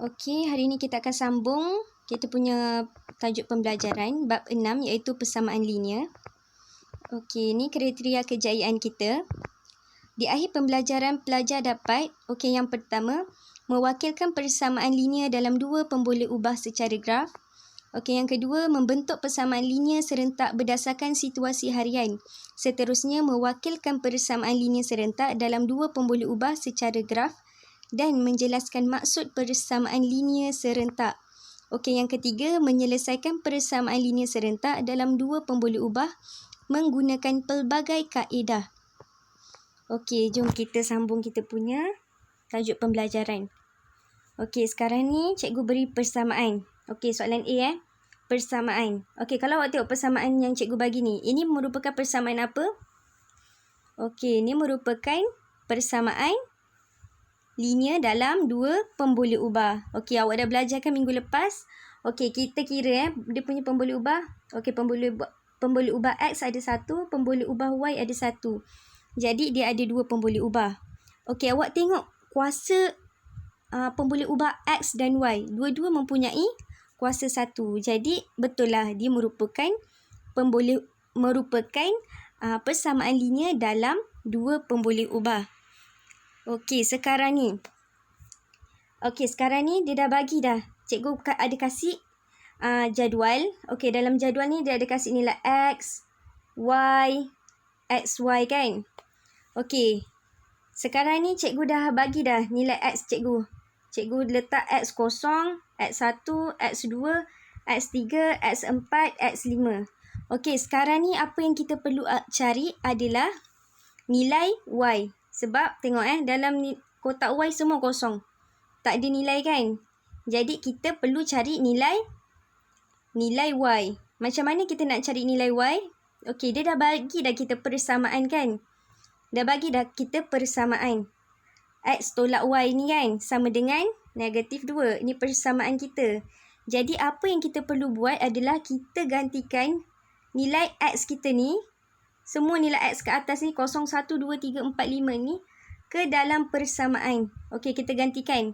Okey, hari ini kita akan sambung kita punya tajuk pembelajaran bab 6 iaitu persamaan linear. Okey, ini kriteria kejayaan kita. Di akhir pembelajaran, pelajar dapat, yang pertama, mewakilkan persamaan linear dalam dua pemboleh ubah secara graf. Yang kedua, membentuk persamaan linear serentak berdasarkan situasi harian. Seterusnya, mewakilkan persamaan linear serentak dalam dua pemboleh ubah secara graf dan menjelaskan maksud persamaan linear serentak. Yang ketiga, menyelesaikan persamaan linear serentak dalam dua pemboleh ubah menggunakan pelbagai kaedah. Jom kita sambung kita punya tajuk pembelajaran. Sekarang ni cikgu beri persamaan. Soalan A persamaan. Kalau awak tengok persamaan yang cikgu bagi ni, ini merupakan persamaan apa? Ini merupakan persamaan linear dalam dua pemboleh ubah. Awak dah belajar kan minggu lepas? Kita kira dia punya pemboleh ubah. Pemboleh ubah X ada satu, pemboleh ubah Y ada satu. Jadi dia ada dua pemboleh ubah. Awak tengok kuasa pemboleh ubah X dan Y. Dua-dua mempunyai kuasa satu. Jadi betul lah dia merupakan persamaan linear dalam dua pemboleh ubah. Sekarang ni. Sekarang ni dia dah bagi dah. Cikgu ada kasih jadual. Dalam jadual ni dia ada kasih nilai X, Y, XY kan? Sekarang ni cikgu dah bagi dah nilai X cikgu. Cikgu letak X kosong, X1, X2, X3, X4, X5. Sekarang ni apa yang kita perlu cari adalah nilai Y. Sebab tengok dalam kotak Y semua kosong. Tak ada nilai kan? Jadi kita perlu cari nilai Y. Macam mana kita nak cari nilai Y? Dia dah bagi dah kita persamaan kan? Dah bagi dah kita persamaan. X tolak Y ni kan? Sama dengan negatif 2. Ini persamaan kita. Jadi apa yang kita perlu buat adalah kita gantikan nilai X kita ni. Semua nilai X ke atas ni 0, 1, 2, 3, 4, 5 ni ke dalam persamaan. Kita gantikan.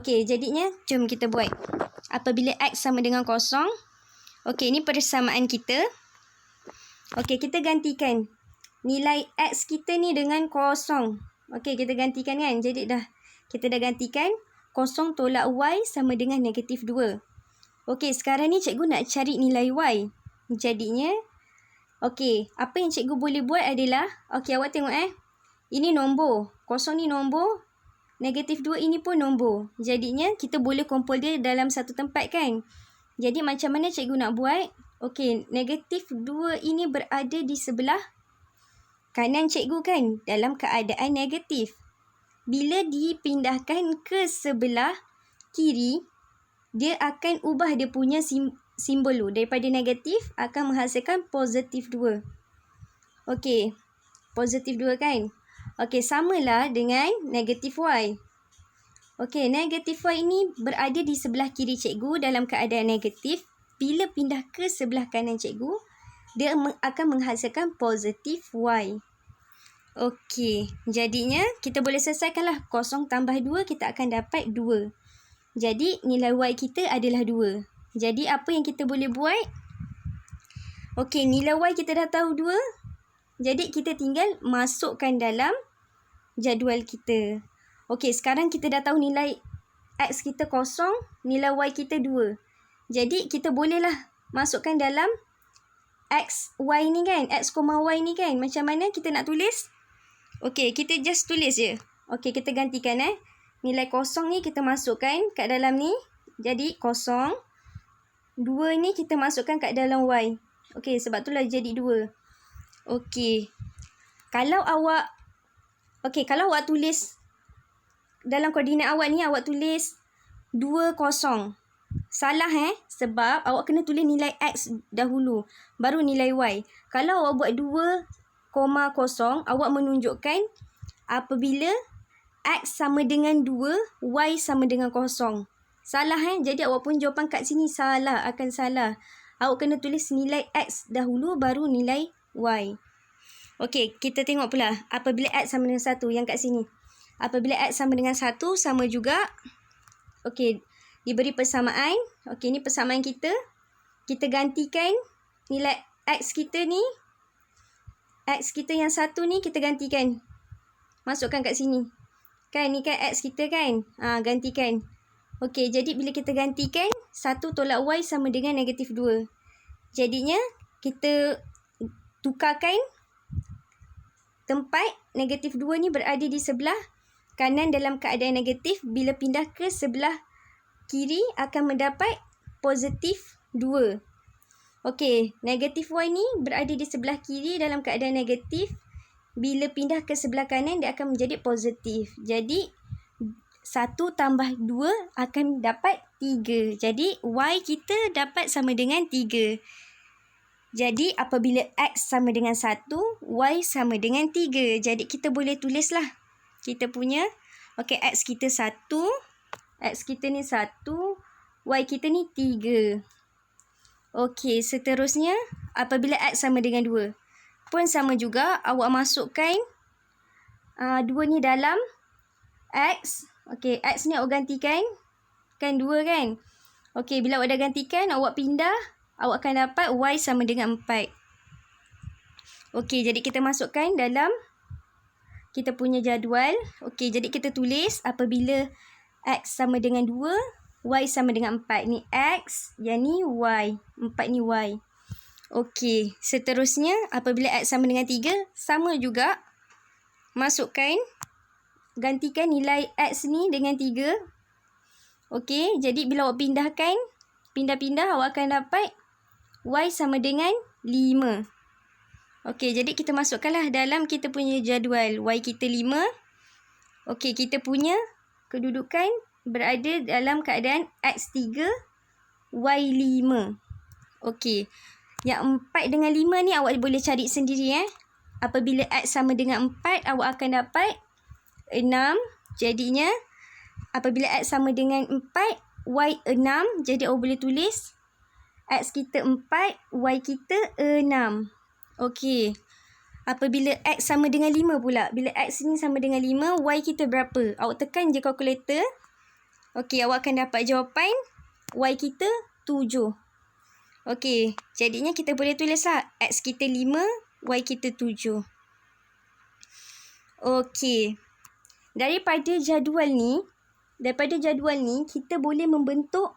Jadinya jom kita buat. Apabila X sama dengan 0. Ini persamaan kita. Kita gantikan nilai X kita ni dengan 0. Kita gantikan kan. Jadi kita dah gantikan 0 tolak Y sama dengan negatif 2. Sekarang ni cikgu nak cari nilai Y. Jadinya apa yang cikgu boleh buat adalah, awak tengok ini nombor. 0 ni nombor. Negatif 2 ini pun nombor. Jadinya kita boleh kumpul dia dalam satu tempat kan. Jadi macam mana cikgu nak buat? Negatif 2 ini berada di sebelah kanan cikgu kan. Dalam keadaan negatif. Bila dipindahkan ke sebelah kiri, dia akan ubah dia punya simbol tu. Daripada negatif akan menghasilkan positif 2. Positif 2 kan? Samalah dengan negatif Y. Negatif Y ini berada di sebelah kiri cikgu dalam keadaan negatif. Bila pindah ke sebelah kanan cikgu, dia akan menghasilkan positif Y. Jadinya kita boleh selesaikanlah. 0 tambah 2 kita akan dapat 2. Jadi nilai Y kita adalah 2. Jadi apa yang kita boleh buat? Nilai Y kita dah tahu 2. Jadi kita tinggal masukkan dalam jadual kita. Sekarang kita dah tahu nilai X kita 0, nilai Y kita 2. Jadi kita bolehlah masukkan dalam X, Y ni kan. X, Y ni kan. Macam mana kita nak tulis? Kita just tulis je. Kita gantikan nilai 0 ni kita masukkan kat dalam ni. Jadi 0. 2 ni kita masukkan kat dalam Y. Sebab itulah jadi 2. Kalau awak tulis dalam koordinat awak ni, awak tulis 2, 0. Salah sebab awak kena tulis nilai X dahulu. Baru nilai Y. Kalau awak buat 2, 0, awak menunjukkan apabila X sama dengan 2, Y sama dengan 0. Salah Jadi awak pun jawapan kat sini salah, akan salah. Awak kena tulis nilai X dahulu baru nilai Y. Kita tengok pula apabila X sama dengan 1 yang kat sini. Apabila X sama dengan 1 sama juga okey, diberi persamaan. Okey, ni persamaan kita. Kita gantikan nilai X kita ni. X kita yang 1 ni kita gantikan. Masukkan kat sini. Kan, ni kan X kita kan. Gantikan. Okey, jadi bila kita gantikan, 1 tolak Y sama dengan -2. Jadinya, kita tukarkan tempat -2 ni berada di sebelah kanan dalam keadaan negatif. Bila pindah ke sebelah kiri akan mendapat +2. Okey, -Y ni berada di sebelah kiri dalam keadaan negatif. Bila pindah ke sebelah kanan, dia akan menjadi positif. Jadi, 1 tambah 2 akan dapat 3. Jadi, Y kita dapat sama dengan 3. Jadi, apabila X sama dengan 1, Y sama dengan 3. Jadi, kita boleh tulislah. Kita punya, okey, X kita 1. X kita ni 1. Y kita ni 3. Okey, seterusnya, apabila X sama dengan 2. Pun sama juga, awak masukkan 2 ni dalam X. Okey, X ni awak gantikan. Kan 2 kan? Okey, bila awak dah gantikan, awak pindah. Awak akan dapat Y sama dengan 4. Okey, jadi kita masukkan dalam kita punya jadual. Okey, jadi kita tulis apabila X sama dengan 2, Y sama dengan 4. Ni X, yang ni Y. 4 ni Y. Okey, seterusnya apabila X sama dengan 3, sama juga. Masukkan, gantikan nilai X ni dengan 3. Okey, jadi bila awak pindahkan, pindah-pindah, awak akan dapat Y sama dengan 5. Okey, jadi kita masukkanlah dalam kita punya jadual. Y kita 5. Okey, kita punya kedudukan berada dalam keadaan X3, Y5. Okey, yang 4 dengan 5 ni awak boleh cari sendiri. Apabila X sama dengan 4, awak akan dapat 6. Jadinya, apabila X sama dengan 4, Y 6. Jadi, awak boleh tulis X kita 4, Y kita 6. Okey. Apabila X sama dengan 5 pula. Bila X ni sama dengan 5, Y kita berapa? Awak tekan je kalkulator. Okey, awak akan dapat jawapan Y kita 7. Okey, jadinya kita boleh tulislah X kita 5, Y kita 7. Okey. Daripada jadual ni, kita boleh membentuk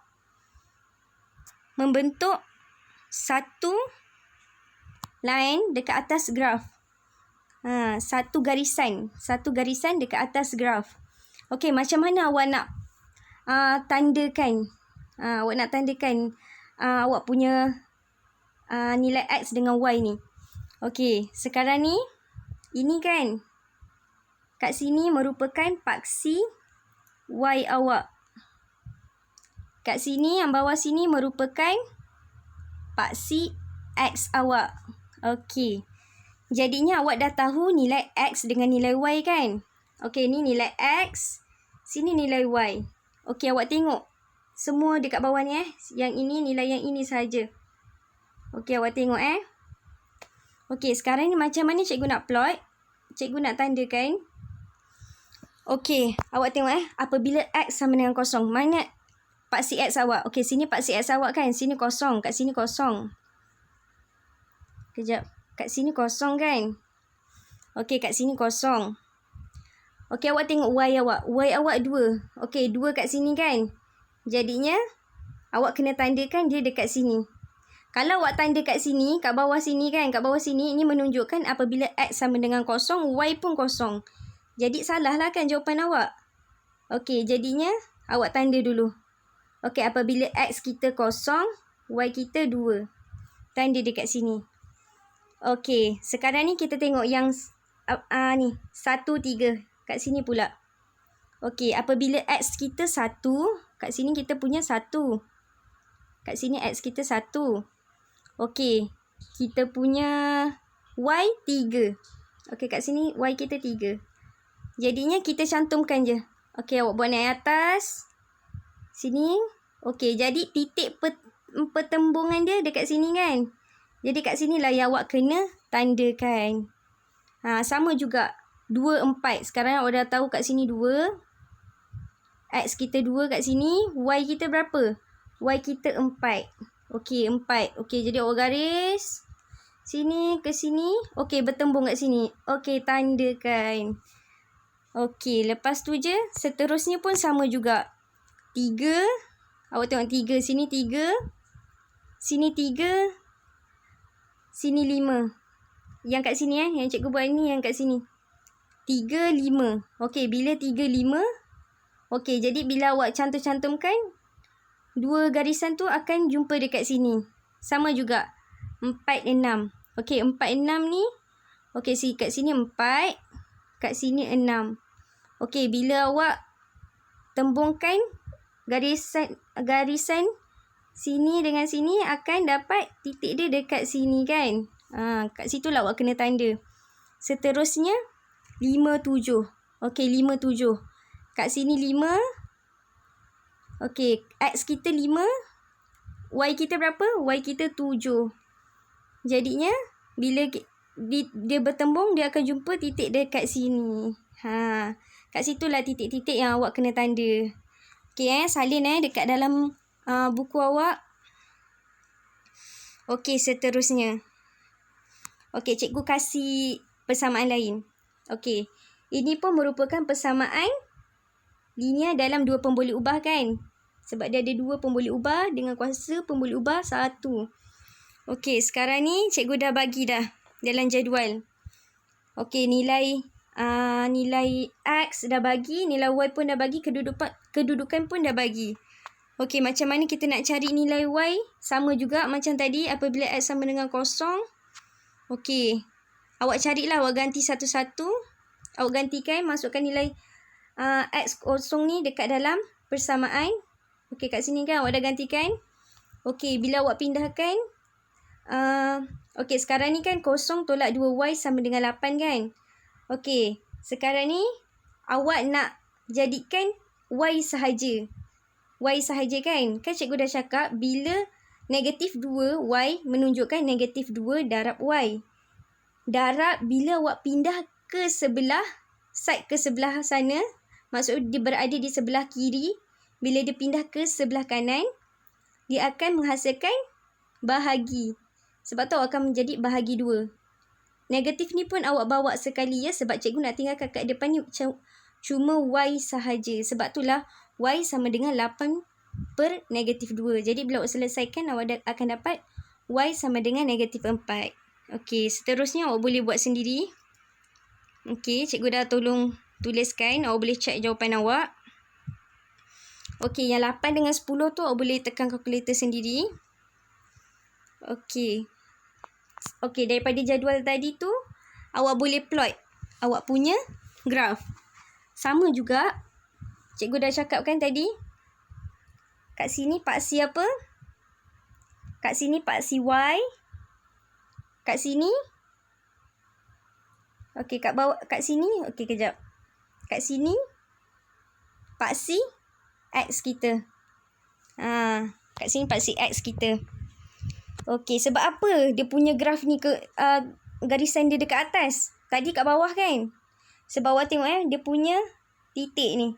satu line dekat atas graf. Satu garisan dekat atas graf. Okey, macam mana awak nak tandakan? Awak nak tandakan awak punya nilai X dengan Y ni. Okey, sekarang ni, ini kan, kat sini merupakan paksi Y awak. Kat sini, yang bawah sini merupakan paksi X awak. Okey, jadinya awak dah tahu nilai X dengan nilai Y kan? Okey, ni nilai X, sini nilai Y. Okey, awak tengok. Semua dekat bawah ni Yang ini nilai yang ini saja. Okey, awak tengok Okey, sekarang ni macam mana cikgu nak plot? Cikgu nak tandakan. Okey, awak tengok apabila X sama dengan kosong. Mana paksi X awak? Okey, sini paksi X awak kan? Sini kosong, kat sini kosong. Kejap. Kat sini kosong kan? Okey, kat sini kosong. Okey, awak tengok Y awak. Y awak 2. Okey, 2 kat sini kan? Jadinya, awak kena tandakan dia dekat sini. Kalau awak tanda kat sini, kat bawah sini kan? Kat bawah sini, ini menunjukkan apabila X sama dengan kosong, Y pun kosong. Jadi, salah lah kan jawapan awak? Okey, jadinya, awak tanda dulu. Okey, apabila X kita kosong, Y kita 2. Tanda dekat sini. Okey, sekarang ni kita tengok yang ni, 1, 3. Kat sini pula. Okey, apabila X kita 1, kat sini kita punya 1. Kat sini X kita 1. Okey, kita punya Y 3. Okey, kat sini Y kita 3. Jadinya kita cantumkan je. Okey, awak buat naik atas. Sini. Okey, jadi titik pertembungan dia dekat sini kan? Jadi kat sini lah yang awak kena tandakan. Sama juga. 2, 4. Sekarang awak dah tahu kat sini 2. X kita 2 kat sini. Y kita berapa? Y kita 4. Okey, 4. Okey, jadi awak garis. Sini ke sini. Okey, bertembung kat sini. Okey, tandakan. Okey, lepas tu je. Seterusnya pun sama juga. 3. Awak tengok 3. Sini 3. Sini 3. Sini 5. Yang kat sini yang cikgu buat ni yang kat sini. 3, 5. Okey, bila 3, 5. Okey, jadi bila awak cantum-cantumkan, 2 garisan tu akan jumpa dekat sini. Sama juga. 4, 6. Okey, 4, 6 ni. Okey, kat sini 4. Kat sini 6. Okey, bila awak tembungkan garisan sini dengan sini akan dapat titik dia dekat sini kan. Kat situlah awak kena tanda. Seterusnya 5, 7. Okey, 5, 7. Kat sini 5. Okey, X kita 5. Y kita berapa? Y kita 7. Jadinya, bila dia bertembung, dia akan jumpa titik dekat sini. Kat situlah titik-titik yang awak kena tanda. Okey, salin dekat dalam buku awak. Okey, seterusnya. Okey, cikgu kasih persamaan lain. Okey, ini pun merupakan persamaan linear dalam 2 pemboleh ubah kan? Sebab dia ada 2 pemboleh ubah dengan kuasa pemboleh ubah 1. Okey, sekarang ni cikgu dah bagi dah dalam jadual. Okey, nilai X dah bagi, nilai Y pun dah bagi, kedudukan pun dah bagi. Okey, macam mana kita nak cari nilai Y? Sama juga macam tadi, apabila X sama dengan kosong. Okey, awak carilah, awak ganti satu-satu. Awak gantikan, masukkan nilai X kosong ni dekat dalam persamaan. Okey, kat sini kan awak dah gantikan. Okey, bila awak pindahkan. Okey, sekarang ni kan kosong tolak 2Y sama dengan 8 kan. Okey, sekarang ni awak nak jadikan Y sahaja. Y sahaja kan. Kan cikgu dah cakap bila negatif 2 Y menunjukkan negatif 2 darab Y. Darab bila awak pindah ke sebelah, side ke sebelah sana. Maksud dia berada di sebelah kiri. Bila dia pindah ke sebelah kanan, dia akan menghasilkan bahagi. Sebab tu awak akan menjadi bahagi 2. Negatif ni pun awak bawa sekali ya. Sebab cikgu nak tinggalkan kat depan ni cuma Y sahaja. Sebab itulah Y sama dengan 8 per negatif 2. Jadi bila awak selesaikan, awak akan dapat Y sama dengan negatif 4. Okey, seterusnya awak boleh buat sendiri. Okey, cikgu dah tolong tuliskan. Awak boleh check jawapan awak. Okey, yang 8 dengan 10 tu awak boleh tekan kalkulator sendiri. Okey. Okey, daripada jadual tadi tu, awak boleh plot awak punya graf. Sama juga, cikgu dah cakapkan tadi. Kat sini paksi apa? Kat sini paksi Y. Kat sini. Okey, kat bawah, kat sini. Okey, kejap. Kat sini paksi X kita. Kat sini paksi X kita. Okey, sebab apa dia punya graf ni garisan dia dekat atas? Tadi kat bawah kan? Sebab awak tengok dia punya titik ni.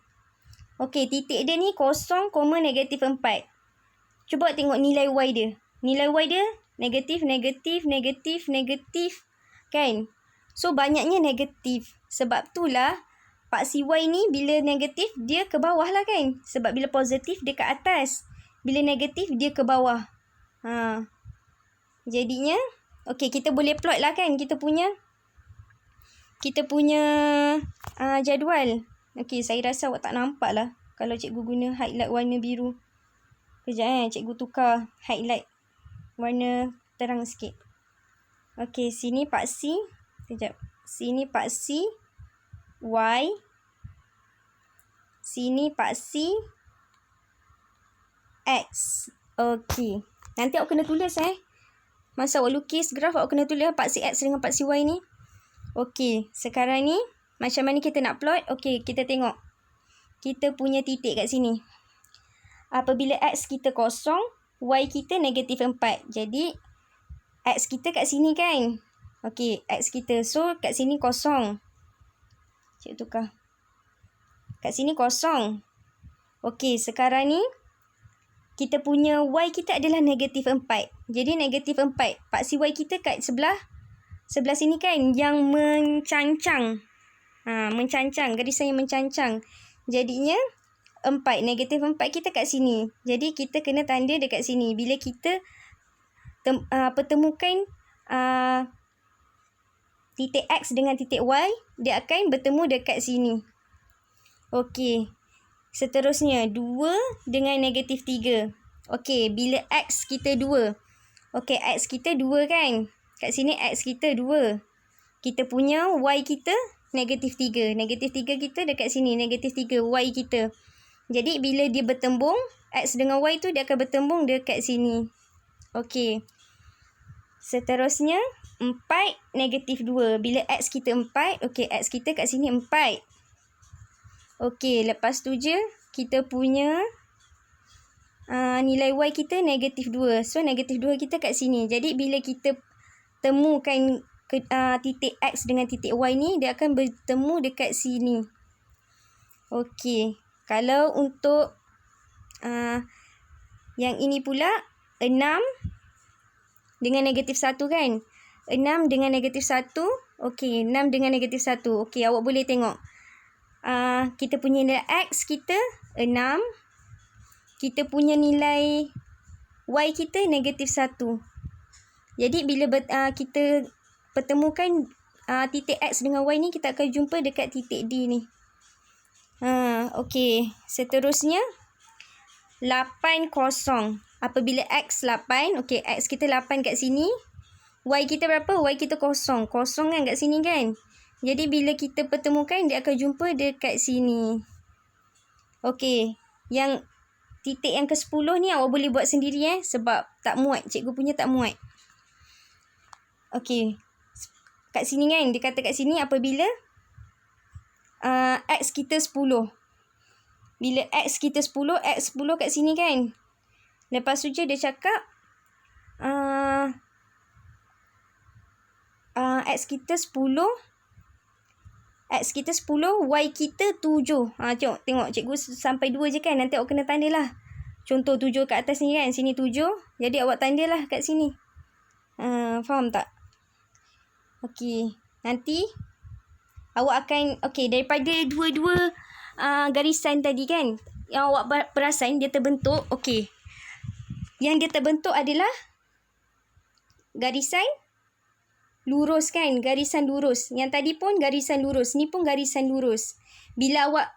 Okey, titik dia ni 0, negatif 4. Cuba tengok nilai Y dia. Nilai Y dia negatif, negatif, negatif, negatif. Kan? So, banyaknya negatif. Sebab itulah paksi Y ni bila negatif, dia ke bawah lah kan? Sebab bila positif, dia ke atas. Bila negatif, dia ke bawah. Jadinya, okey, kita boleh plot lah kan kita punya jadual. Okey, saya rasa awak tak nampak lah kalau cikgu guna highlight warna biru. Kejap cikgu tukar highlight warna terang sikit. Okey, sini paksi. Kejap. Sini paksi Y. Sini paksi X. Okey. Nanti awak kena tulis masa awak lukis graf, awak kena tulis paksi X dengan paksi Y ni. Okey, sekarang ni macam mana kita nak plot? Okey, kita tengok. Kita punya titik kat sini. Apabila X kita 0, Y kita negatif 4. Jadi, X kita kat sini kan? Okey, X kita. So, kat sini 0. Cikgu tukar. Kat sini 0. Okey, sekarang ni kita punya Y kita adalah negatif 4. Jadi negatif 4. Paksi Y kita kat sebelah sini kan, yang mencancang. Mencancang, garisan yang mencancang. Jadinya 4, negatif 4 kita kat sini. Jadi kita kena tanda dekat sini. Bila kita pertemukan titik X dengan titik Y, dia akan bertemu dekat sini. Okey. Seterusnya, 2 dengan negatif 3. Okey, bila X kita 2. Okey, X kita 2 kan. Kat sini X kita 2. Kita punya Y kita negatif 3. Negatif 3 kita dekat sini. Negatif 3 Y kita. Jadi, bila dia bertembung, X dengan Y tu dia akan bertembung dekat sini. Okey. Seterusnya, 4 negatif 2. Bila X kita 4. Okey, X kita kat sini 4. Okey, lepas tu je kita punya nilai Y kita negatif 2. So, negatif 2 kita kat sini. Jadi, bila kita temukan titik X dengan titik Y ni, dia akan bertemu dekat sini. Okey, kalau untuk yang ini pula, 6 dengan negatif 1 kan. 6 dengan negatif 1. Okey, 6 dengan negatif 1. Okey, awak boleh tengok. Kita punya nilai X kita 6. Kita punya nilai Y kita negatif 1. Jadi bila kita pertemukan titik X dengan Y ni, kita akan jumpa dekat titik D ni. Okey, seterusnya 8, 0. Apabila X 8, okey, X kita 8 kat sini. Y kita berapa? Y kita 0. 0 kan kat sini kan? Jadi, bila kita pertemukan, dia akan jumpa dekat sini. Okey. Yang titik yang ke-10 ni awak boleh buat sendiri sebab tak muat. Cikgu punya tak muat. Okey. Kat sini kan, dia kata kat sini apabila X kita 10. Bila X kita 10, X 10 kat sini kan. Lepas tu je dia cakap X kita 10. X kita 10, Y kita 7. Tengok cikgu sampai 2 je kan. Nanti awak kena tandalah. Contoh 7 kat atas ni kan. Sini 7. Jadi awak tandalah kat sini. Faham tak? Okey. Nanti awak akan, daripada dua-dua garisan tadi kan. Yang awak perasan dia terbentuk. Okey. Yang dia terbentuk adalah garisan lurus kan, garisan lurus. Yang tadi pun garisan lurus, ni pun garisan lurus. Bila awak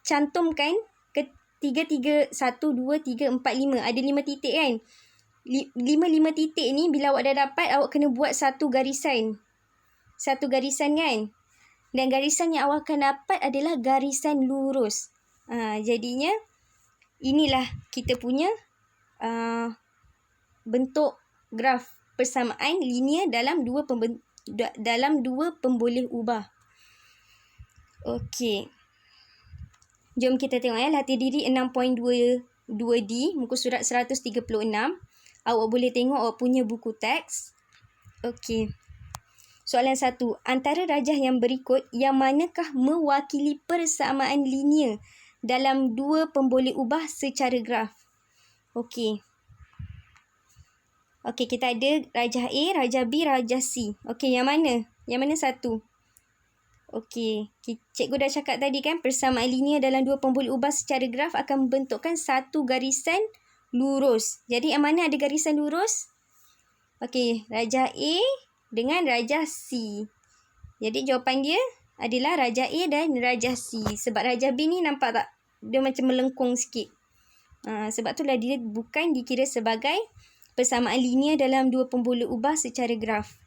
cantumkan ke 3, 1, 2, 3, 4, 5. Ada 5 titik kan. 5 titik ni bila awak dah dapat, awak kena buat satu garisan. Satu garisan kan. Dan garisan yang awak akan dapat adalah garisan lurus. Jadinya inilah kita punya bentuk graf persamaan linear dalam dua pemboleh ubah. Okey. Jom kita tengok latih diri 6.22D muka surat 136. Awak boleh tengok awak punya buku teks. Okey. Soalan 1. Antara rajah yang berikut, yang manakah mewakili persamaan linear dalam dua pemboleh ubah secara graf? Okey. Okey, kita ada rajah A, rajah B, rajah C. Okey, yang mana? Yang mana satu? Okey, cikgu dah cakap tadi kan, persamaan linear dalam dua pemboleh ubah secara graf akan membentukkan satu garisan lurus. Jadi, yang mana ada garisan lurus? Okey, rajah A dengan rajah C. Jadi, jawapan dia adalah rajah A dan rajah C. Sebab rajah B ni nampak tak? Dia macam melengkung sikit. Sebab itulah dia bukan dikira sebagai persamaan linear dalam dua pemboleh ubah secara graf.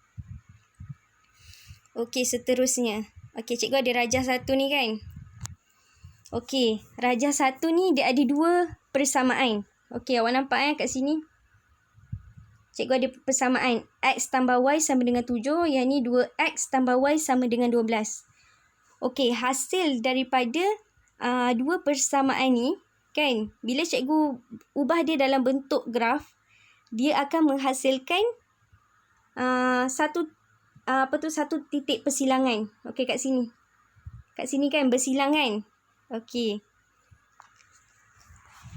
Okey, seterusnya. Okey, cikgu ada rajah 1 ni kan. Okey, rajah 1 ni dia ada dua persamaan. Okey, awak nampak kat sini. Cikgu ada persamaan X tambah Y sama dengan 7. Yang ni 2X tambah Y sama dengan 12. Okey, hasil daripada dua persamaan ni kan, bila cikgu ubah dia dalam bentuk graf, dia akan menghasilkan satu titik persilangan. Okey, kat sini. Kat sini kan bersilang kan? Okey.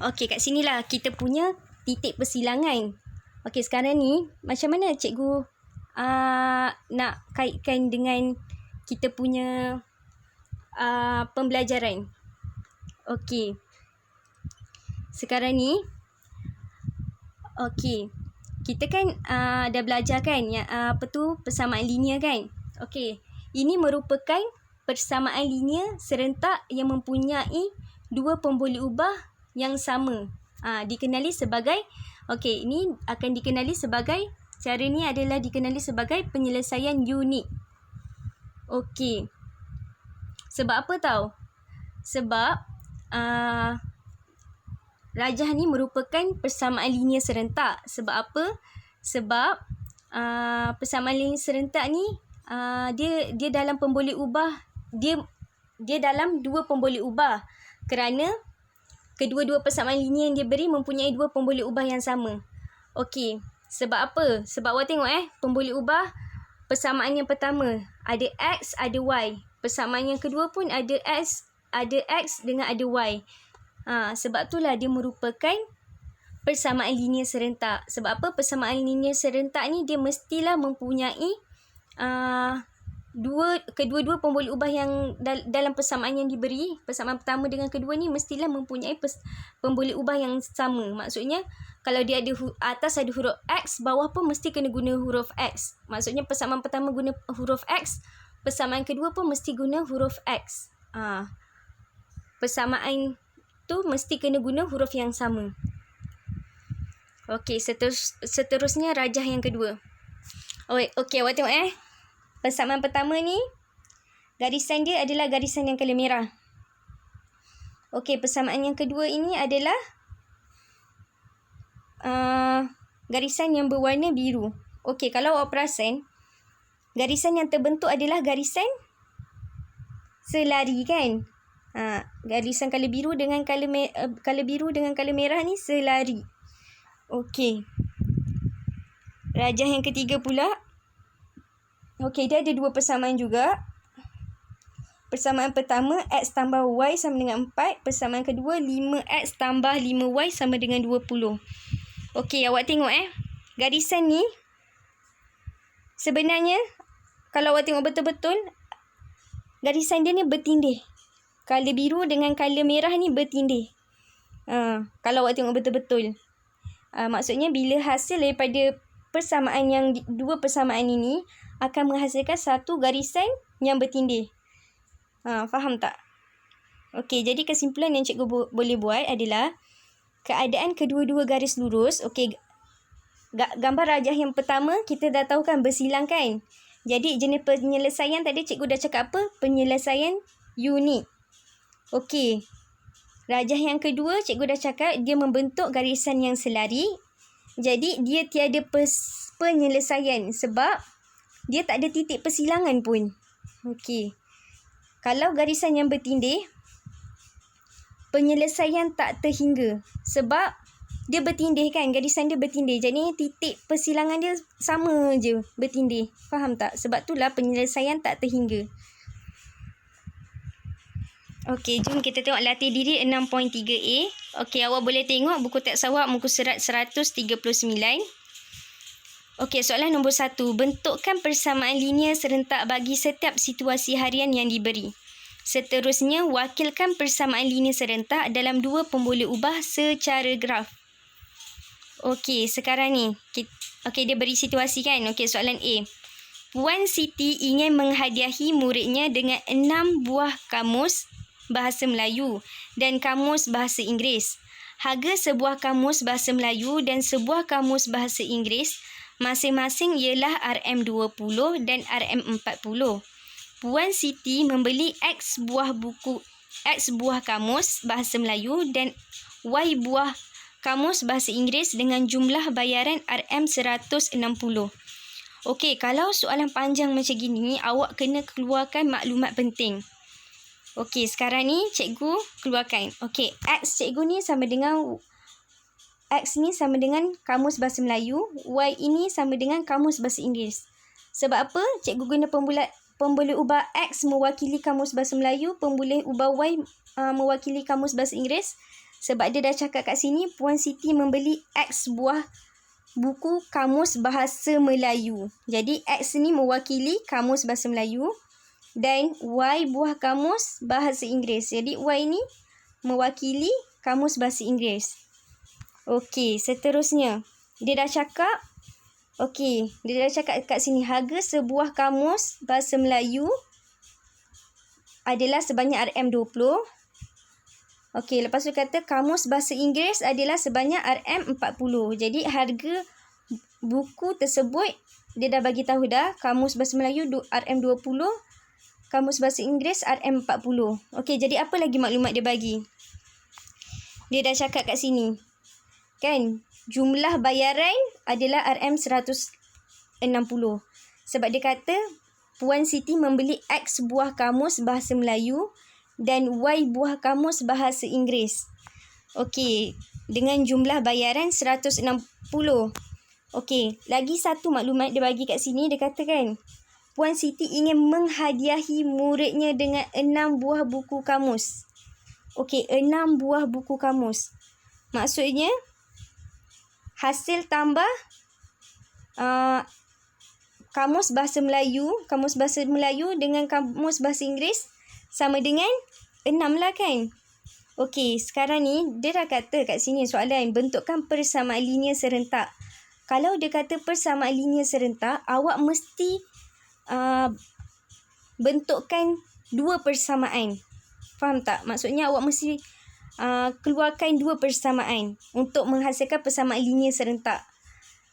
Okey, kat sinilah kita punya titik persilangan. Okey, sekarang ni macam mana cikgu nak kaitkan dengan kita punya pembelajaran. Okey. Sekarang ni okey. Kita kan dah belajar kan yang persamaan linear kan? Okey. Ini merupakan persamaan linear serentak yang mempunyai dua pemboleh ubah yang sama. Dikenali sebagai ini akan dikenali sebagai cara ni adalah dikenali sebagai penyelesaian unik. Okey. Sebab apa tahu? Sebab rajah ni merupakan persamaan linear serentak. Sebab apa? Sebab persamaan linear serentak ni dia dalam pemboleh ubah, dia dalam dua pemboleh ubah kerana kedua-dua persamaan linear yang dia beri mempunyai dua pemboleh ubah yang sama. Okey, sebab apa? Sebab awak tengok pemboleh ubah persamaan yang pertama ada X, ada Y. Persamaan yang kedua pun ada X dengan ada Y. Sebab itulah dia merupakan persamaan linear serentak. Sebab apa? Persamaan linear serentak ni dia mestilah mempunyai kedua-dua pemboleh ubah yang dalam persamaan yang diberi. Persamaan pertama dengan kedua ni mestilah mempunyai pemboleh ubah yang sama. Maksudnya kalau dia ada atas ada huruf X, bawah pun mesti kena guna huruf X. Maksudnya persamaan pertama guna huruf X, persamaan kedua pun mesti guna huruf X. Persamaan tu mesti kena guna huruf yang sama. Okey, seterusnya rajah yang kedua. Okey, awak tengok persamaan pertama ni garisan dia adalah garisan yang color merah. Okey, persamaan yang kedua ini adalah garisan yang berwarna biru. Okey, kalau awak perasan, garisan yang terbentuk adalah garisan selari kan? Garisan color biru dengan color merah ni selari. Okey. Rajah yang ketiga pula. Okey, dia ada dua persamaan juga. Persamaan pertama X tambah Y sama dengan 4. Persamaan kedua 5X tambah 5Y sama dengan 20. Okey, awak tengok garisan ni sebenarnya kalau awak tengok betul-betul garisan dia ni bertindih. Color biru dengan color merah ni bertindih. Kalau awak tengok betul-betul. Maksudnya bila hasil daripada persamaan yang dua persamaan ini akan menghasilkan satu garisan yang bertindih. Faham tak? Okey, jadi kesimpulan yang cikgu boleh buat adalah keadaan kedua-dua garis lurus. Okey, gambar rajah yang pertama kita dah tahu kan bersilang kan? Jadi jenis penyelesaian tadi cikgu dah cakap apa? Penyelesaian unik. Okey. Rajah yang kedua cikgu dah cakap dia membentuk garisan yang selari. Jadi dia tiada penyelesaian sebab dia tak ada titik persilangan pun. Okey. Kalau garisan yang bertindih, penyelesaian tak terhingga sebab dia bertindih kan, garisan dia bertindih. Jadi titik persilangan dia sama je bertindih. Faham tak? Sebab itulah penyelesaian tak terhingga. Okey, jom kita tengok latih diri 6.3A. Okey, awak boleh tengok buku teks awak muka surat 139. Okey, soalan nombor 1. Bentukkan persamaan linear serentak bagi setiap situasi harian yang diberi. Seterusnya, wakilkan persamaan linear serentak dalam dua pemboleh ubah secara graf. Okey, sekarang ni. Okey, dia beri situasi kan? Okey, soalan A. Puan Siti ingin menghadiahi muridnya dengan 6 buah kamus bahasa Melayu dan kamus bahasa Inggeris. Harga sebuah kamus bahasa Melayu dan sebuah kamus bahasa Inggeris masing-masing ialah RM20 dan RM40. Puan Siti membeli X buah kamus bahasa Melayu dan Y buah kamus bahasa Inggeris dengan jumlah bayaran RM160. Okey, kalau soalan panjang macam gini, awak kena keluarkan maklumat penting. Okey, sekarang ni cikgu keluarkan. Okey, X cikgu ni sama dengan X ni sama dengan kamus bahasa Melayu, Y ini sama dengan kamus bahasa Inggeris. Sebab apa? Cikgu guna pemboleh ubah X mewakili kamus bahasa Melayu, pemboleh ubah Y mewakili kamus bahasa Inggeris. Sebab dia dah cakap kat sini, Puan Siti membeli X buah buku Kamus Bahasa Melayu. Jadi X ni mewakili Kamus Bahasa Melayu dan Y buah Kamus Bahasa Inggeris. Jadi Y ni mewakili Kamus Bahasa Inggeris. Okey, seterusnya. Dia dah cakap kat sini harga sebuah kamus Bahasa Melayu adalah sebanyak RM20. Okey, lepas tu kata kamus Bahasa Inggeris adalah sebanyak RM40. Jadi harga buku tersebut dia dah bagi tahu dah. Kamus Bahasa Melayu RM20, kamus Bahasa Inggeris RM40. Okey, jadi apa lagi maklumat dia bagi? Dia dah cakap kat sini. Kan? Jumlah bayaran adalah RM160. Sebab dia kata Puan Siti membeli X buah kamus Bahasa Melayu dan Y buah kamus Bahasa Inggeris. Okey, dengan jumlah bayaran 160. Okey, lagi satu maklumat dia bagi kat sini. Dia kata kan, Puan Siti ingin menghadiahi muridnya dengan 6 buah buku kamus. Okey, 6 buah buku kamus. Maksudnya, hasil tambah kamus Bahasa Melayu dengan kamus Bahasa Inggeris sama dengan 6 lah kan. Okey, sekarang ni dia dah kata kat sini soalan, bentukkan persamaan linear serentak. Kalau dia kata persamaan linear serentak, awak mesti bentukkan dua persamaan. Faham tak? Maksudnya awak mesti keluarkan dua persamaan untuk menghasilkan persamaan linear serentak.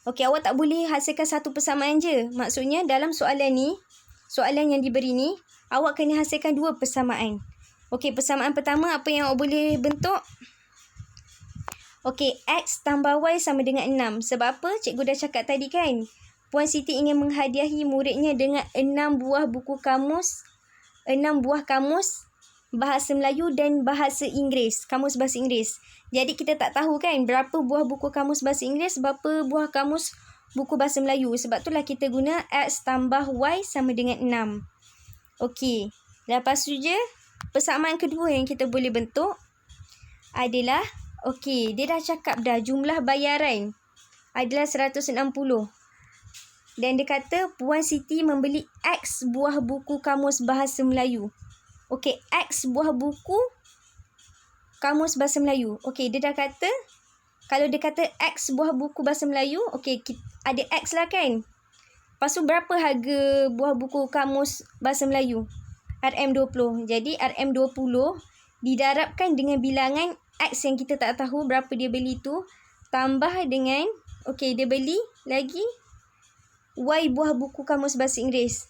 Okey, awak tak boleh hasilkan satu persamaan je. Maksudnya dalam soalan ni, soalan yang diberi ni, awak kena hasilkan dua persamaan. Okey, persamaan pertama apa yang awak boleh bentuk? Okey, X tambah Y sama dengan 6. Sebab apa? Cikgu dah cakap tadi kan, Puan Siti ingin menghadiahi muridnya dengan 6 buah buku kamus, 6 buah kamus Bahasa Melayu dan Bahasa Inggeris, kamus Bahasa Inggeris. Jadi kita tak tahu kan berapa buah buku kamus Bahasa Inggeris, berapa buah kamus buku Bahasa Melayu. Sebab itulah kita guna X tambah Y sama dengan 6. Okey, lepas tu je persamaan kedua yang kita boleh bentuk adalah, okey, dia dah cakap dah jumlah bayaran adalah 160. Dan dia kata Puan Siti membeli X buah buku kamus Bahasa Melayu. Okey, X buah buku kamus Bahasa Melayu. Okey, dia dah kata, kalau dia kata X buah buku Bahasa Melayu, okey, ada X lah kan. Lepas tu berapa harga buah buku kamus Bahasa Melayu? RM20. Jadi RM20 didarabkan dengan bilangan X yang kita tak tahu berapa dia beli tu, tambah dengan, okey, dia beli lagi Y buah buku kamus Bahasa Inggeris.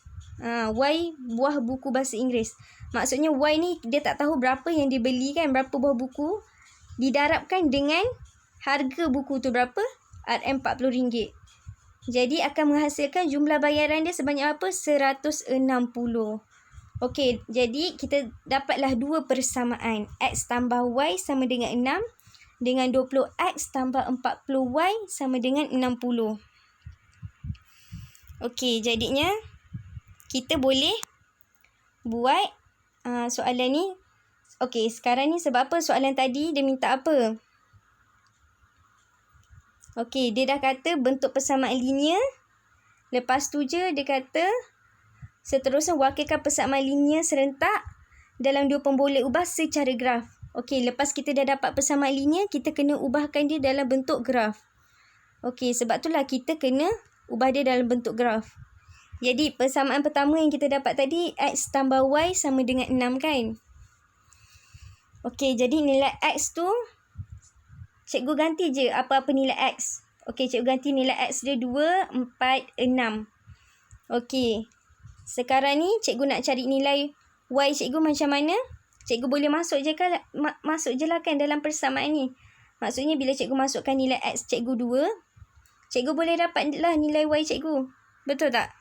Y buah buku Bahasa Inggeris. Maksudnya Y ni dia tak tahu berapa yang dia beli kan, berapa buah buku, didarabkan dengan harga buku tu berapa? RM40. Jadi akan menghasilkan jumlah bayaran dia sebanyak apa? 160. Okey, jadi kita dapatlah dua persamaan. X tambah Y sama dengan 6 dengan 20X tambah 40Y sama dengan 60. Okey, jadinya kita boleh buat soalan ni. Okey, sekarang ni sebab apa soalan tadi dia minta apa? Okey, dia dah kata bentuk persamaan linear. Lepas tu je dia kata seterusnya wakilkan persamaan linear serentak dalam dua pemboleh ubah secara graf. Okey, lepas kita dah dapat persamaan linear, kita kena ubahkan dia dalam bentuk graf. Okey, sebab itulah kita kena ubah dia dalam bentuk graf. Jadi, persamaan pertama yang kita dapat tadi, X tambah Y sama dengan 6 kan? Okey, jadi nilai X tu, cikgu ganti je apa-apa nilai X. Okey, cikgu ganti nilai X dia 2, 4, 6. Okey, sekarang ni cikgu nak cari nilai Y cikgu macam mana? Cikgu boleh masuk je lah kan dalam persamaan ni. Maksudnya bila cikgu masukkan nilai X cikgu 2, cikgu boleh dapatlah nilai Y cikgu. Betul tak?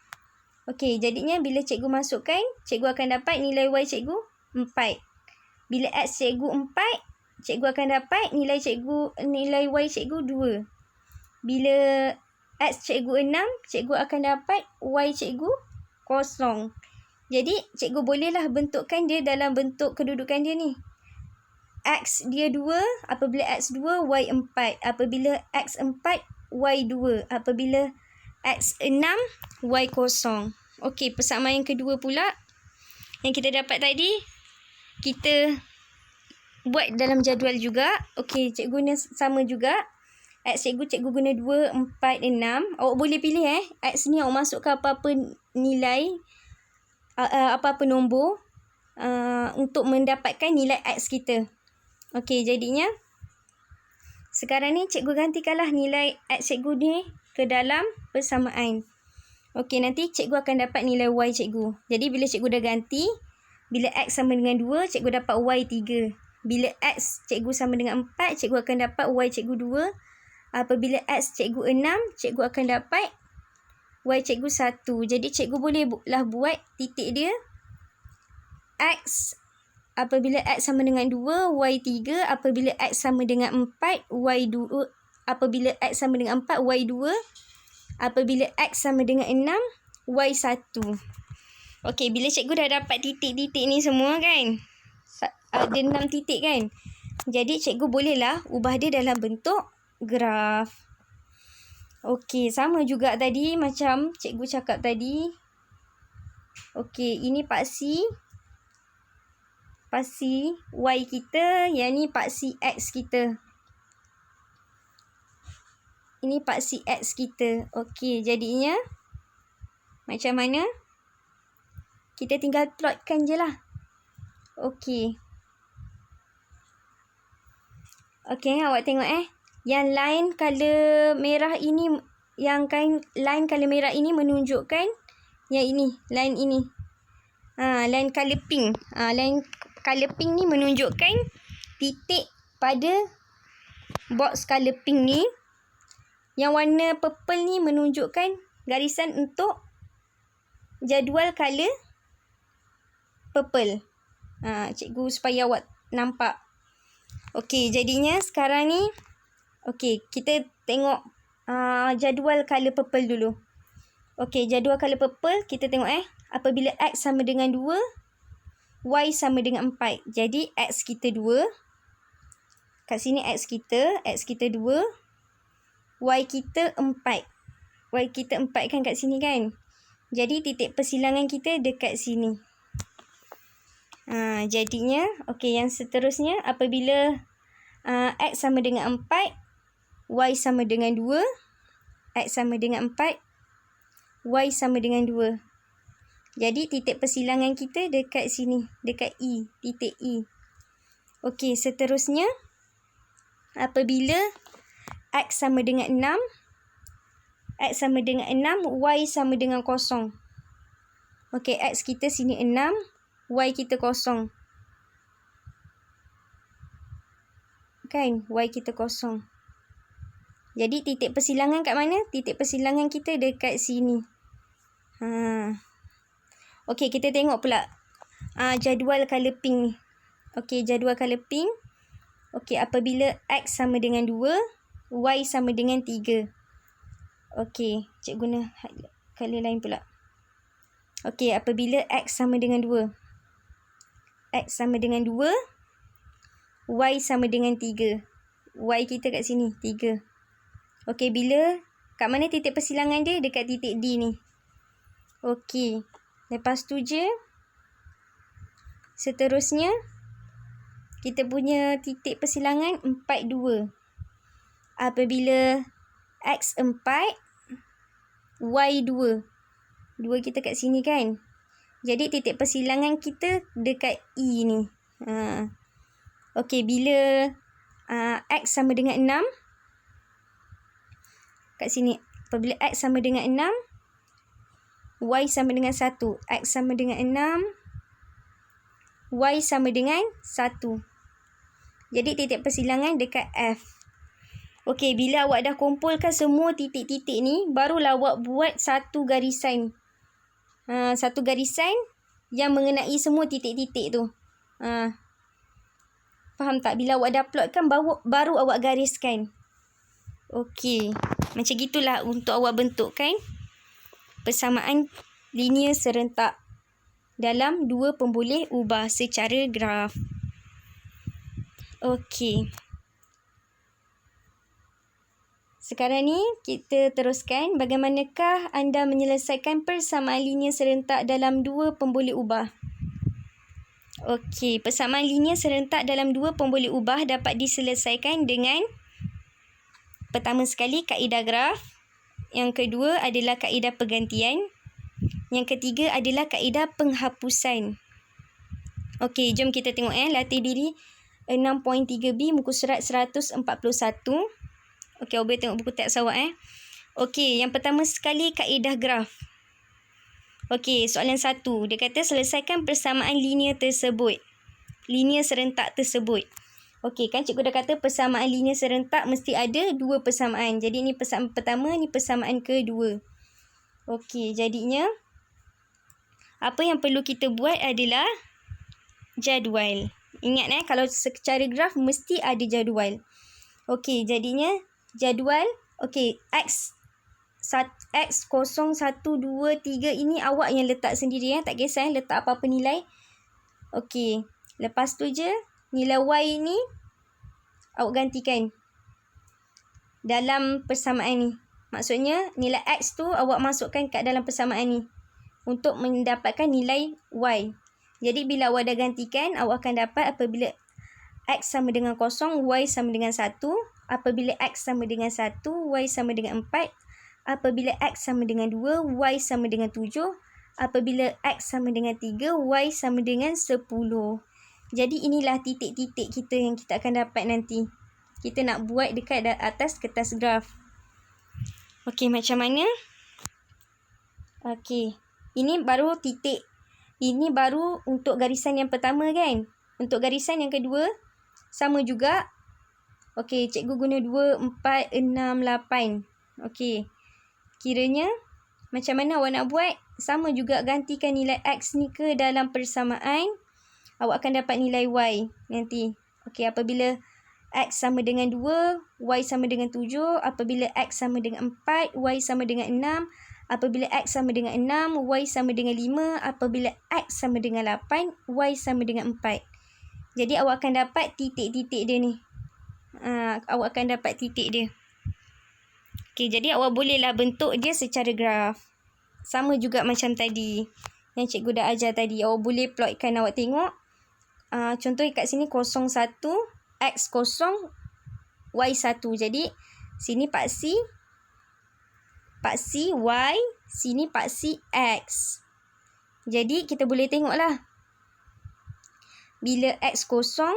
Okey, jadinya bila cikgu masukkan, cikgu akan dapat nilai Y cikgu 4. Bila X cikgu 4, cikgu akan dapat nilai Y cikgu 2. Bila X cikgu 6, cikgu akan dapat Y cikgu 0. Jadi, cikgu bolehlah bentukkan dia dalam bentuk kedudukan dia ni. X dia 2, apabila X 2, Y 4. Apabila X 4, Y 2. Apabila X 6, Y 0. Okey, persamaan yang kedua pula yang kita dapat tadi, kita buat dalam jadual juga. Okey, cikgu guna sama juga. X cikgu guna 2, 4, 6. Awak boleh pilih X ni awak masukkan apa-apa nilai, apa-apa nombor untuk mendapatkan nilai X kita. Okey, jadinya sekarang ni cikgu gantikanlah nilai X cikgu ni ke dalam persamaan. Okey, nanti cikgu akan dapat nilai Y cikgu. Jadi bila cikgu dah ganti, bila X sama dengan 2, cikgu dapat Y 3. Bila X cikgu sama dengan 4, cikgu akan dapat Y cikgu 2. Apabila X cikgu 6, cikgu akan dapat Y cikgu 1. Jadi cikgu bolehlah buat titik dia X. Apabila X sama dengan 2, Y 3. Apabila X sama dengan 4, Y 2. Apabila X sama dengan 4, Y 2. Apabila X sama dengan 6, Y 1. Okey, bila cikgu dah dapat titik-titik ni semua kan, ada 6 titik kan, jadi cikgu bolehlah ubah dia dalam bentuk graf. Okey, sama juga tadi macam cikgu cakap tadi. Okey, ini paksi Y kita, yang ni paksi X kita. Ini paksi X kita. Okey, jadinya macam mana? Kita tinggal plotkan je lah. Okey. Okey, awak tengok yang line color merah ini, line color merah ini menunjukkan yang ini, line ini. Line color pink. Line color pink ni menunjukkan titik pada box color pink ni. Yang warna purple ni menunjukkan garisan untuk jadual color purple. Cikgu supaya awak nampak. Okey, jadinya sekarang ni, okey, kita tengok jadual color purple dulu. Okey, jadual color purple kita tengok apabila X sama dengan 2, Y sama dengan 4. Jadi X kita 2. Kat sini X kita 2. Y kita 4. Y kita 4 kan kat sini kan. Jadi titik persilangan kita dekat sini. Jadinya, okey, yang seterusnya apabila X sama dengan 4, Y sama dengan 2, X sama dengan 4, Y sama dengan 2. Jadi titik persilangan kita dekat sini, dekat E, titik E. Okey, seterusnya apabila X sama dengan 6, X sama dengan 6, Y sama dengan 0. Okey, X kita sini 6, Y kita 0. Kan? Y kita 0. Jadi titik persilangan kat mana? Titik persilangan kita dekat sini. Okey, kita tengok pula jadual color pink ni. Okey, jadual color pink. Okey, apabila X sama dengan 2, Y sama dengan 3. Okey, cikgu guna color lain pula. Okey, apabila X sama dengan 2, X sama dengan 2, Y sama dengan 3. Y kita kat sini, 3. Okey, bila kat mana titik persilangan dia? Dekat titik D ni. Okey, lepas tu je seterusnya kita punya titik persilangan 4, 2. Apabila X 4, Y 2. 2 kita kat sini kan. Jadi titik persilangan kita dekat E ni. Okey, bila X sama dengan 6. Kat sini. Apabila X sama dengan 6. Y sama dengan 1. X sama dengan 6. Y sama dengan 1. Jadi titik persilangan dekat F. Okey, bila awak dah kumpulkan semua titik-titik ni, barulah awak buat satu garisan. Satu garisan yang mengenai semua titik-titik tu. Faham tak? Bila awak dah plotkan, baru awak gariskan. Okey, macam gitulah untuk awak bentukkan persamaan linear serentak dalam dua pemboleh ubah secara graf. Okey. Sekarang ni kita teruskan bagaimanakah anda menyelesaikan persamaan linear serentak dalam dua pemboleh ubah. Okey, persamaan linear serentak dalam dua pemboleh ubah dapat diselesaikan dengan pertama sekali kaedah graf, yang kedua adalah kaedah pergantian, yang ketiga adalah kaedah penghapusan. Okey, jom kita tengok latih diri 6.3b muka surat 141. Okey, awak boleh tengok buku teks awak Okey, yang pertama sekali kaedah graf. Okey, soalan 1. Dia kata selesaikan persamaan linear tersebut. Linear serentak tersebut. Okey, kan cikgu dah kata persamaan linear serentak mesti ada dua persamaan. Jadi ni persamaan pertama, ni persamaan kedua. Okey, jadinya apa yang perlu kita buat adalah jadual. Ingat kalau secara graf mesti ada jadual. Okey, jadinya jadual, okey, X 0, 1, 2, 3 ini awak yang letak sendiri tak kisah letak apa-apa nilai. Okey, lepas tu je nilai Y ni awak gantikan dalam persamaan ni. Maksudnya nilai X tu awak masukkan kat dalam persamaan ni untuk mendapatkan nilai Y. Jadi bila awak dah gantikan, awak akan dapat apabila X sama dengan 0, Y sama dengan 1. Apabila X sama dengan 1, Y sama dengan 4. Apabila X sama dengan 2, Y sama dengan 7. Apabila X sama dengan 3, Y sama dengan 10. Jadi inilah titik-titik kita yang kita akan dapat nanti. Kita nak buat dekat atas kertas graf. Okey, macam mana? Okey, ini baru titik. Ini baru untuk garisan yang pertama kan? Untuk garisan yang kedua, sama juga. Okey, cikgu guna 2, 4, 6, 8. Okey. Kiranya, macam mana awak nak buat? Sama juga gantikan nilai X ni ke dalam persamaan. Awak akan dapat nilai Y nanti. Okey, apabila X sama dengan 2, Y sama dengan 7. Apabila X sama dengan 4, Y sama dengan 6. Apabila X sama dengan 6, Y sama dengan 5. Apabila X sama dengan 8, Y sama dengan 4. Jadi awak akan dapat titik-titik dia ni. Awak akan dapat titik dia. Okey, jadi awak bolehlah bentuk dia secara graf. Sama juga macam tadi yang cikgu dah ajar tadi. Awak boleh plotkan, awak tengok. Contoh kat sini 01, X0, Y1. Jadi sini paksi Y, sini paksi X. Jadi kita boleh tengoklah. Bila X0,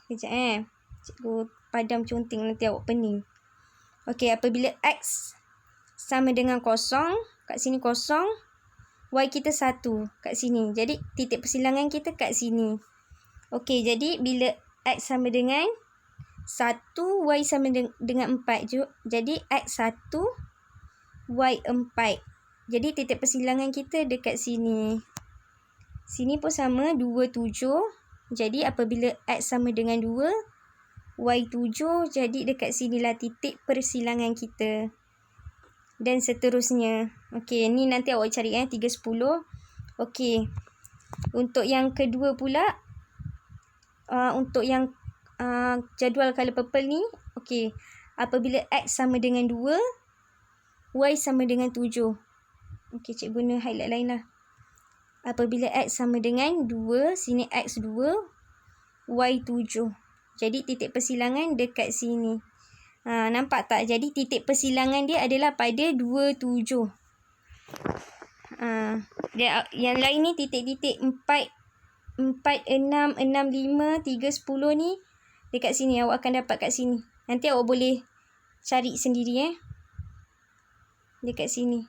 kejap cikgu padam conteng nanti awak pening. Okey, apabila X sama dengan 0, kat sini 0, Y kita 1 kat sini. Jadi titik persilangan kita kat sini. Okey, jadi bila X sama dengan 1, Y sama dengan 4. Jadi X1, Y4. Jadi titik persilangan kita dekat sini. Sini pun sama, 2, 7. Jadi apabila X sama dengan 2, Y7. Jadi dekat sinilah titik persilangan kita. Dan seterusnya. Okey, ni nanti awak cari 3, 10. Okey. Untuk yang kedua pula. Untuk yang jadual color purple ni. Okey. Apabila X sama dengan 2, Y sama dengan 7. Okey, cikgu guna highlight lain lah. Apabila X sama dengan 2, sini X2, Y7. Jadi titik persilangan dekat sini. Nampak tak? Jadi titik persilangan dia adalah pada 27. Yang lain ni titik-titik 4, 6, 5, 3, 10 ni dekat sini. Awak akan dapat kat sini. Nanti awak boleh cari sendiri dekat sini.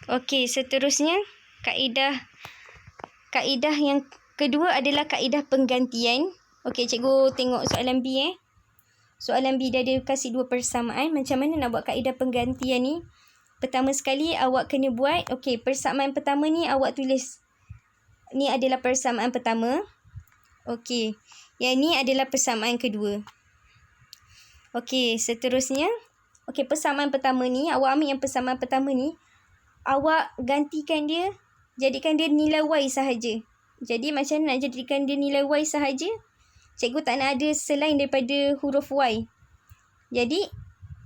Okey, seterusnya kaedah yang kedua adalah kaedah penggantian. Okey, cikgu tengok soalan B Soalan B dia ada kasih dua persamaan. Macam mana nak buat kaedah penggantian ni? Pertama sekali awak kena buat, okey, persamaan pertama ni awak tulis. Ni adalah persamaan pertama. Okey, yang ni adalah persamaan kedua. Okey, seterusnya. Okey, persamaan pertama ni, awak ambil yang persamaan pertama ni. Awak gantikan dia jadikan dia nilai Y sahaja. Jadi macam nak jadikan dia nilai Y sahaja? Cikgu tak nak ada selain daripada huruf Y. Jadi,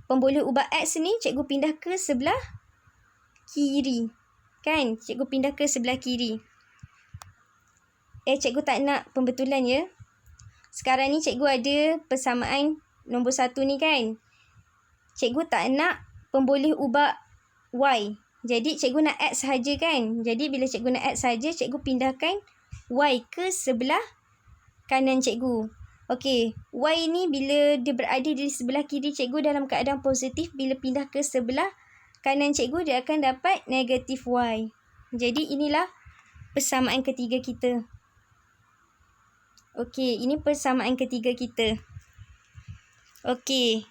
pemboleh ubah X ni cikgu pindah ke sebelah kiri. Kan? Cikgu pindah ke sebelah kiri. Cikgu tak nak pembetulan ya. Sekarang ni cikgu ada persamaan nombor 1 ni kan. Cikgu tak nak pemboleh ubah Y. Jadi cikgu nak X sahaja kan. Jadi bila cikgu nak X sahaja, cikgu pindahkan Y ke sebelah kanan cikgu. Okey, Y ni bila dia berada di sebelah kiri cikgu dalam keadaan positif, bila pindah ke sebelah kanan cikgu, dia akan dapat negatif Y. Jadi inilah persamaan ketiga kita. Okey, ini persamaan ketiga kita. Okey,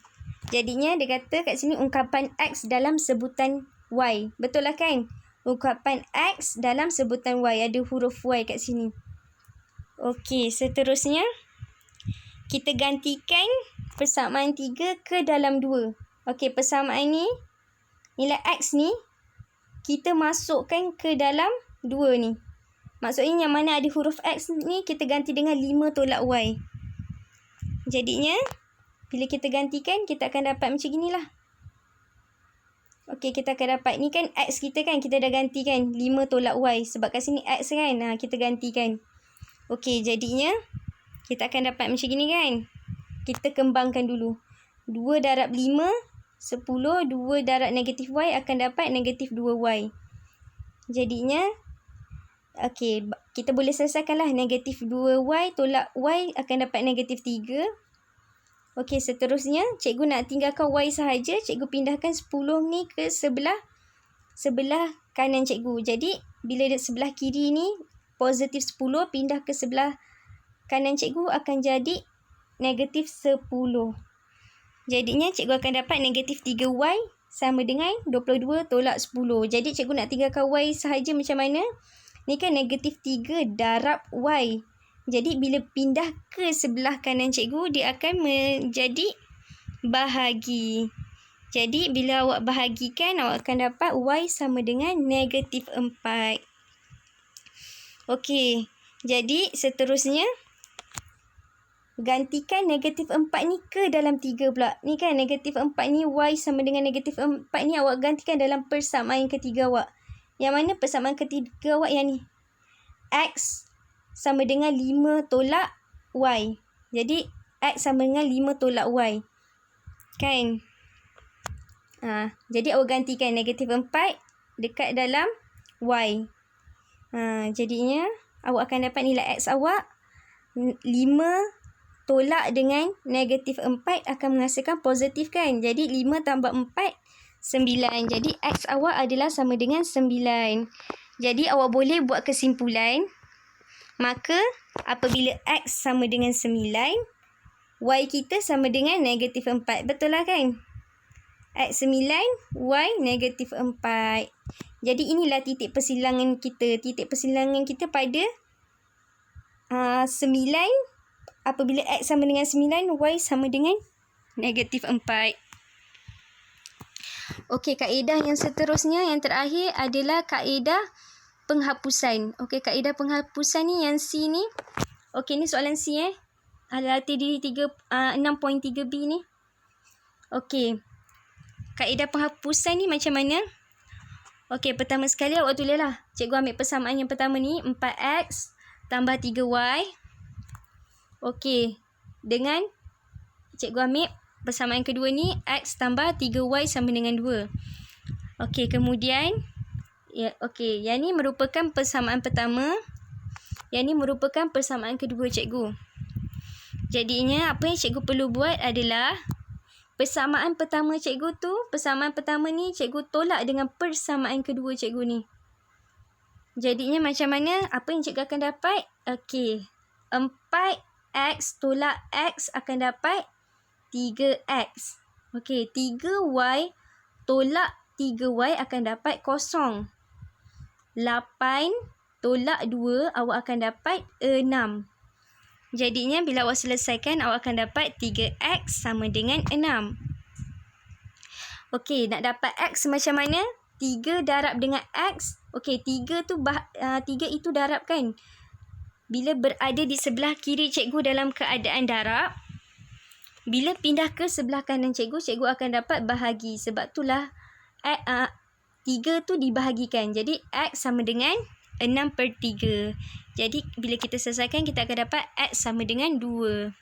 jadinya dia kata kat sini ungkapan X dalam sebutan Y. Betul lah kan? Ungkapan X dalam sebutan Y. Ada huruf Y kat sini. Okey, seterusnya kita gantikan persamaan 3 ke dalam 2. Okey, persamaan ni, nilai X ni, kita masukkan ke dalam 2 ni. Maksudnya yang mana ada huruf X ni, kita ganti dengan 5 tolak Y. Jadinya, bila kita gantikan, kita akan dapat macam inilah. Okey, kita akan dapat, ni kan X kita kan, kita dah gantikan 5 tolak Y. Sebab kat sini X kan, kita gantikan. Okey, jadinya, kita akan dapat macam ni kan. Kita kembangkan dulu. 2 darab 5, 10. 2 darab negatif Y akan dapat negatif 2Y. Jadinya, okey, kita boleh selesaikanlah. Negatif 2Y tolak Y akan dapat negatif 3. Okey, seterusnya cikgu nak tinggalkan Y sahaja. Cikgu pindahkan 10 ni ke sebelah kanan cikgu. Jadi, bila dia sebelah kiri ni positif 10, pindah ke sebelah kanan cikgu akan jadi negatif 10. Jadinya cikgu akan dapat negatif 3Y sama dengan 22 tolak 10. Jadi, cikgu nak tinggalkan Y sahaja macam mana? Ni kan negatif 3 darab Y. Jadi, bila pindah ke sebelah kanan cikgu, dia akan menjadi bahagi. Jadi, bila awak bahagikan, awak akan dapat Y sama dengan negatif 4. Okey, jadi seterusnya, gantikan negatif 4 ni ke dalam 3 pula. Ni kan negatif 4 ni, Y sama dengan negatif 4 ni, awak gantikan dalam persamaan ketiga awak. Yang mana persamaan ketiga awak yang ni? X sama dengan 5 tolak Y. Jadi, X sama dengan 5 tolak Y. Kan? Jadi, awak gantikan negatif 4 dekat dalam Y. Jadinya, awak akan dapat nilai X awak 5 tolak dengan negatif 4 akan menghasilkan positif kan? Jadi, 5 tambah 4, 9. Jadi, X awak adalah sama dengan 9. Jadi, awak boleh buat kesimpulan. Maka, apabila X sama dengan 9, Y kita sama dengan negatif 4. Betul lah kan? X 9, Y negatif 4. Jadi, inilah titik persilangan kita. Titik persilangan kita pada 9. Apabila X sama dengan 9, Y sama dengan negatif 4. Okey, kaedah yang seterusnya, yang terakhir adalah kaedah penghapusan. Okey, kaedah penghapusan ni yang C ni. Okey, ni soalan C Latih diri 6.3b ni. Okey. Kaedah penghapusan ni macam mana? Okey, pertama sekali awak tulislah. Cikgu ambil persamaan yang pertama ni, 4X tambah 3Y. Okey. Dengan cikgu ambil persamaan kedua ni, X tambah 3Y sama dengan 2. Okey, kemudian okey, yang ni merupakan persamaan pertama. Yang ni merupakan persamaan kedua cikgu. Jadinya apa yang cikgu perlu buat adalah persamaan pertama cikgu tu, persamaan pertama ni cikgu tolak dengan persamaan kedua cikgu ni. Jadinya macam mana? Apa yang cikgu akan dapat? Okey, 4X tolak X akan dapat 3X. Okey, 3Y tolak 3Y akan dapat 0. 8 tolak 2 awak akan dapat 6. Jadinya bila awak selesaikan, awak akan dapat 3X sama dengan 6. Okey, nak dapat X macam mana? 3 darab dengan X Okey, 3 tu 3 itu darab kan? Bila berada di sebelah kiri cikgu dalam keadaan darab, bila pindah ke sebelah kanan cikgu, cikgu akan dapat bahagi. Sebab itulah 3 tu dibahagikan. Jadi X sama dengan 6/3. Jadi bila kita selesaikan, kita akan dapat X sama dengan 2.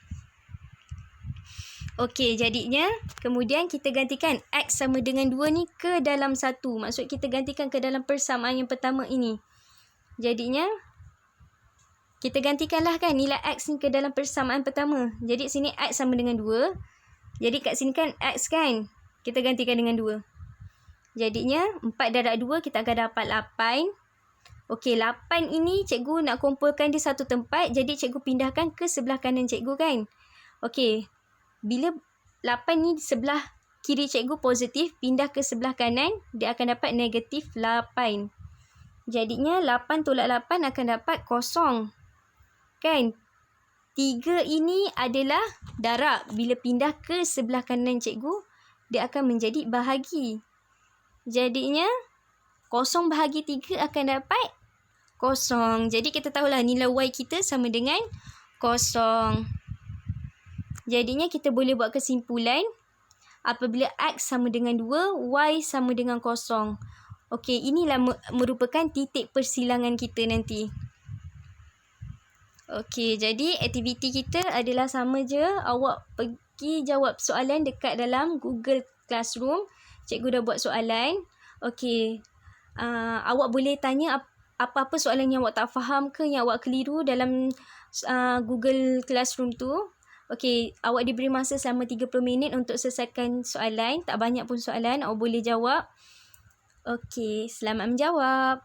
Okey, jadinya kemudian kita gantikan X sama dengan 2 ni ke dalam 1. Maksud kita gantikan ke dalam persamaan yang pertama ini. Jadinya kita gantikanlah kan nilai X ni ke dalam persamaan pertama. Jadi sini X sama dengan 2. Jadi kat sini kan X kan. Kita gantikan dengan 2. Jadinya 4 darab 2 kita akan dapat 8. Okey, 8 ini cikgu nak kumpulkan di satu tempat. Jadi cikgu pindahkan ke sebelah kanan cikgu kan. Okey, bila 8 ni di sebelah kiri cikgu positif, pindah ke sebelah kanan, dia akan dapat negatif 8. Jadinya 8 tolak 8 akan dapat kosong. Kan? 3 ini adalah darab. Bila pindah ke sebelah kanan cikgu, dia akan menjadi bahagi. Jadinya, 0 bahagi 3 akan dapat 0. Jadi kita tahulah nilai Y kita sama dengan 0. Jadinya kita boleh buat kesimpulan apabila X sama dengan 2, Y sama dengan 0. Okey, inilah merupakan titik persilangan kita nanti. Okey, jadi aktiviti kita adalah sama je. Awak pergi jawab soalan dekat dalam Google Classroom. Cikgu dah buat soalan. Okey, awak boleh tanya apa-apa soalan yang awak tak faham ke yang awak keliru dalam Google Classroom tu. Okey, awak diberi masa selama 30 minit untuk selesaikan soalan. Tak banyak pun soalan, awak boleh jawab. Okey, selamat menjawab.